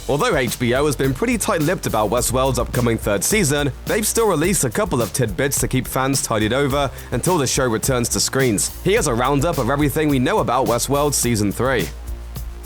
Although HBO has been pretty tight-lipped about Westworld's upcoming third season, they've still released a couple of tidbits to keep fans tidied over until the show returns to screens. Here's a roundup of everything we know about Westworld Season 3.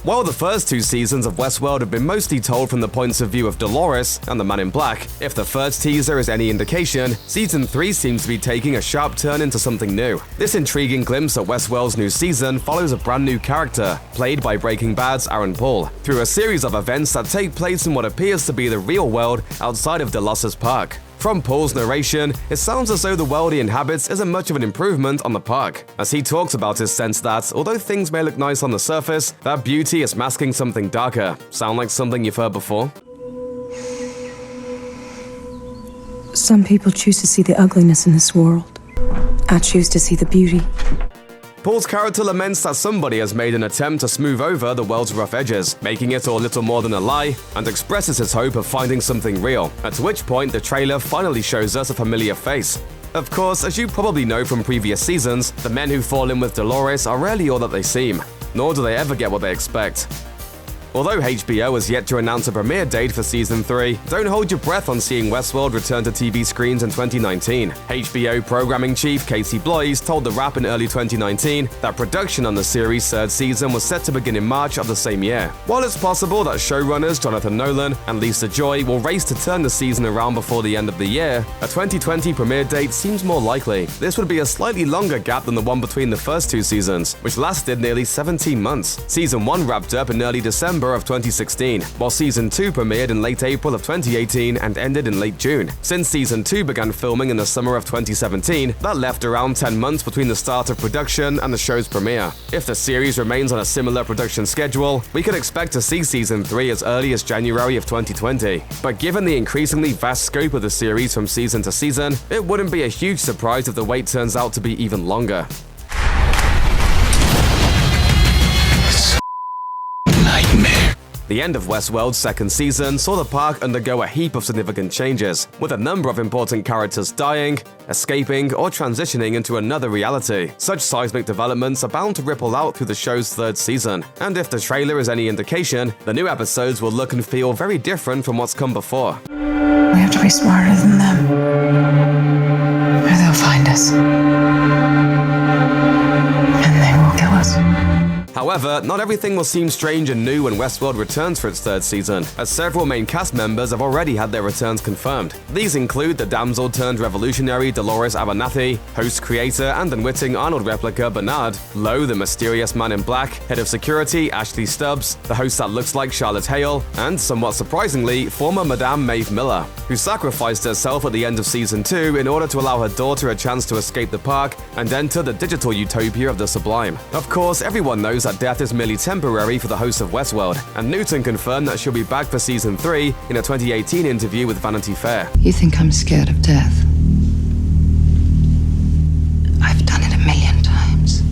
While the first two seasons of Westworld have been mostly told from the points of view of Dolores and the Man in Black, if the first teaser is any indication, Season 3 seems to be taking a sharp turn into something new. This intriguing glimpse at Westworld's new season follows a brand new character, played by Breaking Bad's Aaron Paul, through a series of events that take place in what appears to be the real world outside of Delos' park. From Paul's narration, it sounds as though the world he inhabits isn't much of an improvement on the park, as he talks about his sense that, although things may look nice on the surface, that beauty is masking something darker. Sound like something you've heard before? Some people choose to see the ugliness in this world. I choose to see the beauty. Paul's character laments that somebody has made an attempt to smooth over the world's rough edges, making it all little more than a lie, and expresses his hope of finding something real, at which point the trailer finally shows us a familiar face. Of course, as you probably know from previous seasons, the men who fall in with Dolores are rarely all that they seem, nor do they ever get what they expect. Although HBO has yet to announce a premiere date for Season 3, don't hold your breath on seeing Westworld return to TV screens in 2019. HBO programming chief Casey Bloys told The Wrap in early 2019 that production on the series' third season was set to begin in March of the same year. While it's possible that showrunners Jonathan Nolan and Lisa Joy will race to turn the season around before the end of the year, a 2020 premiere date seems more likely. This would be a slightly longer gap than the one between the first two seasons, which lasted nearly 17 months. Season 1 wrapped up in early December of 2016, while Season 2 premiered in late April of 2018 and ended in late June. Since Season 2 began filming in the summer of 2017, that left around 10 months between the start of production and the show's premiere. If the series remains on a similar production schedule, we could expect to see Season 3 as early as January of 2020. But given the increasingly vast scope of the series from season to season, it wouldn't be a huge surprise if the wait turns out to be even longer. The end of Westworld's second season saw the park undergo a heap of significant changes, with a number of important characters dying, escaping, or transitioning into another reality. Such seismic developments are bound to ripple out through the show's third season, and if the trailer is any indication, the new episodes will look and feel very different from what's come before. We have to be smarter than them, or they'll find us. And they will kill us. However, not everything will seem strange and new when Westworld returns for its third season, as several main cast members have already had their returns confirmed. These include the damsel-turned-revolutionary Dolores Abernathy, host, creator, and unwitting Arnold replica Bernard, Lo, the mysterious Man in Black, head of security Ashley Stubbs, the host that looks like Charlotte Hale, and, somewhat surprisingly, former Madame Maeve Miller, who sacrificed herself at the end of Season 2 in order to allow her daughter a chance to escape the park and enter the digital utopia of the sublime. Of course, everyone knows that death is merely temporary for the host of Westworld, and Newton confirmed that she'll be back for Season 3 in a 2018 interview with Vanity Fair. You think I'm scared of death? I've done it a million times.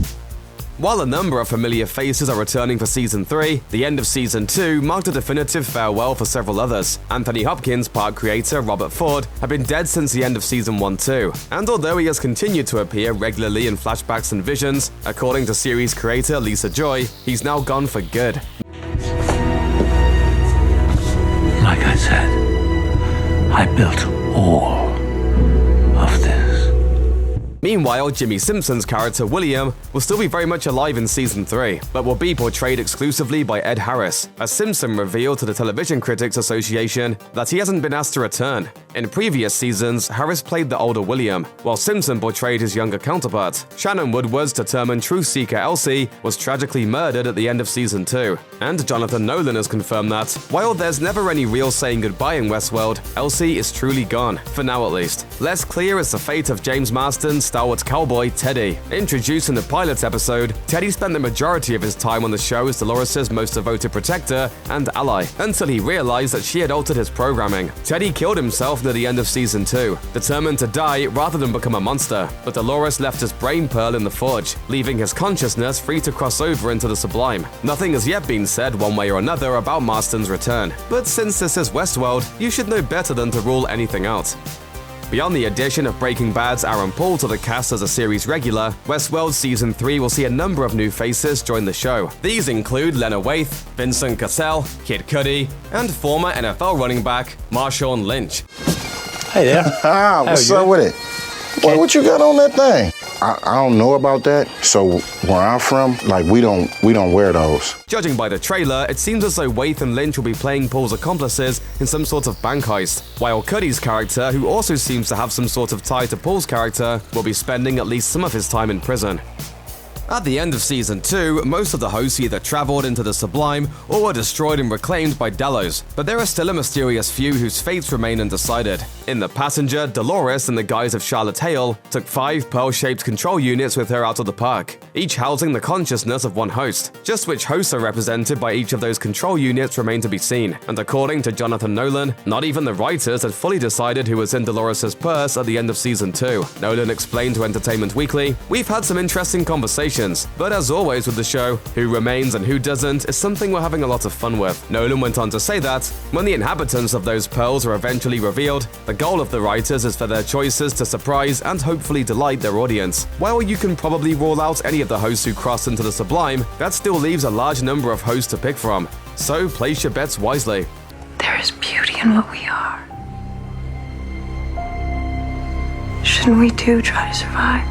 While a number of familiar faces are returning for Season 3, the end of Season 2 marked a definitive farewell for several others. Anthony Hopkins' park creator Robert Ford had been dead since the end of Season 1 too, and although he has continued to appear regularly in flashbacks and visions, according to series creator Lisa Joy, he's now gone for good. Like I said, I built all of this. Meanwhile, Jimmy Simpson's character William will still be very much alive in Season 3, but will be portrayed exclusively by Ed Harris, as Simpson revealed to the Television Critics Association that he hasn't been asked to return. In previous seasons, Harris played the older William, while Simpson portrayed his younger counterpart. Shannon Woodward's determined truth seeker Elsie was tragically murdered at the end of Season 2, and Jonathan Nolan has confirmed that, while there's never any real saying goodbye in Westworld, Elsie is truly gone, for now at least. Less clear is the fate of James Marston's stalwart cowboy Teddy. Introduced in the pilot episode, Teddy spent the majority of his time on the show as Dolores' most devoted protector and ally, until he realized that she had altered his programming. Teddy killed himself near the end of Season 2, determined to die rather than become a monster, but Dolores left his brain pearl in the forge, leaving his consciousness free to cross over into the sublime. Nothing has yet been said one way or another about Marston's return, but since this is Westworld, you should know better than to rule anything out. Beyond the addition of Breaking Bad's Aaron Paul to the cast as a series regular, Westworld Season 3 will see a number of new faces join the show. These include Lena Waithe, Vincent Cassell, Kid Cudi, and former NFL running back Marshawn Lynch. Hey there. What's up with it? Boy, what you got on that thing? I don't know about that. So where I'm from, like we don't wear those. Judging by the trailer, it seems as though Waithe and Lynch will be playing Paul's accomplices in some sort of bank heist, while Cudi's character, who also seems to have some sort of tie to Paul's character, will be spending at least some of his time in prison. At the end of Season 2, most of the hosts either traveled into the Sublime or were destroyed and reclaimed by Delos, but there are still a mysterious few whose fates remain undecided. In The Passenger, Dolores, in the guise of Charlotte Hale, took 5 pearl-shaped control units with her out of the park, each housing the consciousness of one host. Just which hosts are represented by each of those control units remain to be seen, and according to Jonathan Nolan, not even the writers had fully decided who was in Dolores' purse at the end of Season 2. Nolan explained to Entertainment Weekly, "We've had some interesting conversations, but as always with the show, who remains and who doesn't is something we're having a lot of fun with." Nolan went on to say that, when the inhabitants of those pearls are eventually revealed, the goal of the writers is for their choices to surprise and hopefully delight their audience. While you can probably rule out any of the hosts who cross into the Sublime, that still leaves a large number of hosts to pick from. So place your bets wisely. There is beauty in what we are. Shouldn't we too try to survive?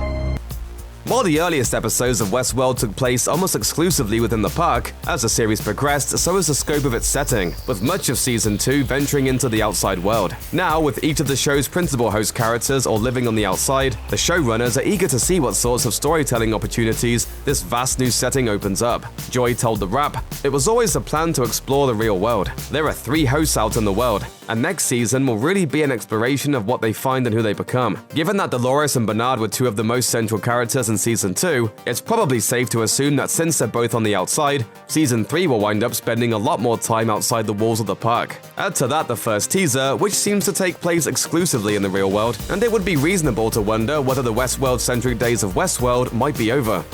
While the earliest episodes of Westworld took place almost exclusively within the park, as the series progressed, so is the scope of its setting, with much of Season 2 venturing into the outside world. Now, with each of the show's principal host characters all living on the outside, the showrunners are eager to see what sorts of storytelling opportunities this vast new setting opens up. Joy told The Wrap, "It was always the plan to explore the real world. There are 3 hosts out in the world, and next season will really be an exploration of what they find and who they become." Given that Dolores and Bernard were 2 of the most central characters in Season 2, it's probably safe to assume that since they're both on the outside, Season 3 will wind up spending a lot more time outside the walls of the park. Add to that the first teaser, which seems to take place exclusively in the real world, and it would be reasonable to wonder whether the Westworld-centric days of Westworld might be over.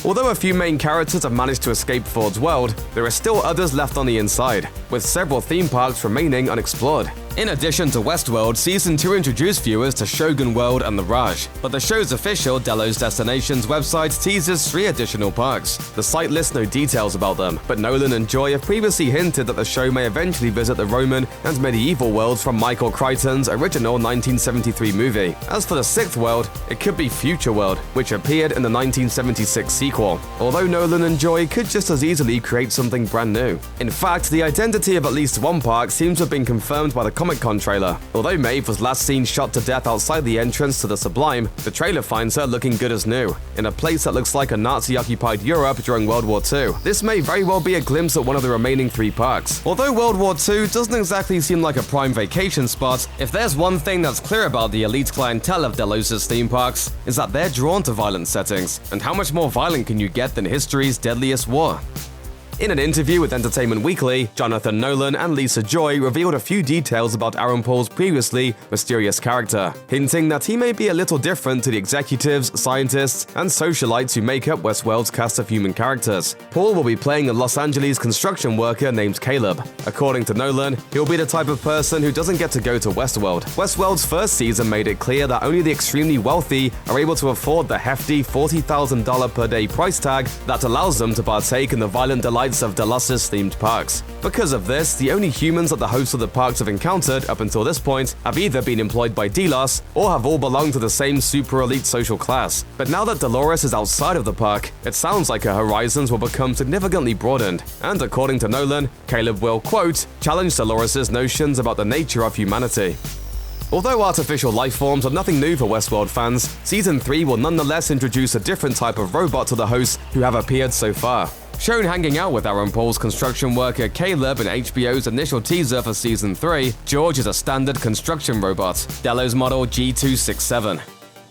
Although a few main characters have managed to escape Ford's world, there are still others left on the inside, with several theme parks remaining unexplored. In addition to Westworld, Season 2 introduced viewers to Shogun World and The Raj, but the show's official Delos Destinations website teases 3 additional parks. The site lists no details about them, but Nolan and Joy have previously hinted that the show may eventually visit the Roman and medieval worlds from Michael Crichton's original 1973 movie. As for the 6th world, it could be Future World, which appeared in the 1976 sequel, although Nolan and Joy could just as easily create something brand new. In fact, the identity of at least one park seems to have been confirmed by the Comic-Con trailer. Although Maeve was last seen shot to death outside the entrance to the Sublime, the trailer finds her looking good as new, in a place that looks like a Nazi-occupied Europe during World War II. This may very well be a glimpse at one of the remaining 3 parks. Although World War II doesn't exactly seem like a prime vacation spot, if there's one thing that's clear about the elite clientele of Delos' theme parks, is that they're drawn to violent settings. And how much more violent can you get than history's deadliest war? In an interview with Entertainment Weekly, Jonathan Nolan and Lisa Joy revealed a few details about Aaron Paul's previously mysterious character, hinting that he may be a little different to the executives, scientists, and socialites who make up Westworld's cast of human characters. Paul will be playing a Los Angeles construction worker named Caleb. According to Nolan, he'll be the type of person who doesn't get to go to Westworld. Westworld's first season made it clear that only the extremely wealthy are able to afford the hefty $40,000 per day price tag that allows them to partake in the violent delights of Delos' themed parks. Because of this, the only humans that the hosts of the parks have encountered up until this point have either been employed by Delos or have all belonged to the same super elite social class. But now that Dolores is outside of the park, it sounds like her horizons will become significantly broadened. And according to Nolan, Caleb will, quote, challenge Dolores' notions about the nature of humanity. Although artificial life forms are nothing new for Westworld fans, Season 3 will nonetheless introduce a different type of robot to the hosts who have appeared so far. Shown hanging out with Aaron Paul's construction worker Caleb in HBO's initial teaser for Season 3, George is a standard construction robot, Delos model G267.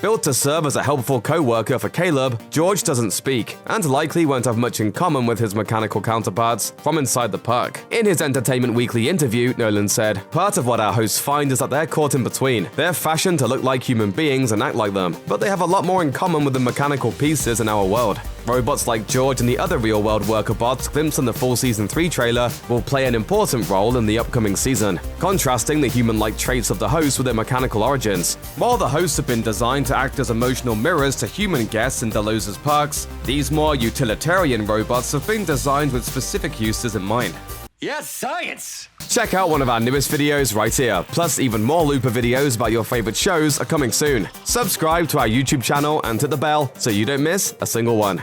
Built to serve as a helpful co-worker for Caleb, George doesn't speak, and likely won't have much in common with his mechanical counterparts from inside the park. In his Entertainment Weekly interview, Nolan said, "Part of what our hosts find is that they're caught in between. They're fashioned to look like human beings and act like them, but they have a lot more in common with the mechanical pieces in our world. Robots like George and the other real-world worker bots glimpsed in the full Season 3 trailer will play an important role in the upcoming season, contrasting the human-like traits of the hosts with their mechanical origins. While the hosts have been designed to act as emotional mirrors to human guests in Deloz's parks, these more utilitarian robots have been designed with specific uses in mind. Yes, science! Check out one of our newest videos right here. Plus, even more Looper videos about your favorite shows are coming soon. Subscribe to our YouTube channel and hit the bell so you don't miss a single one.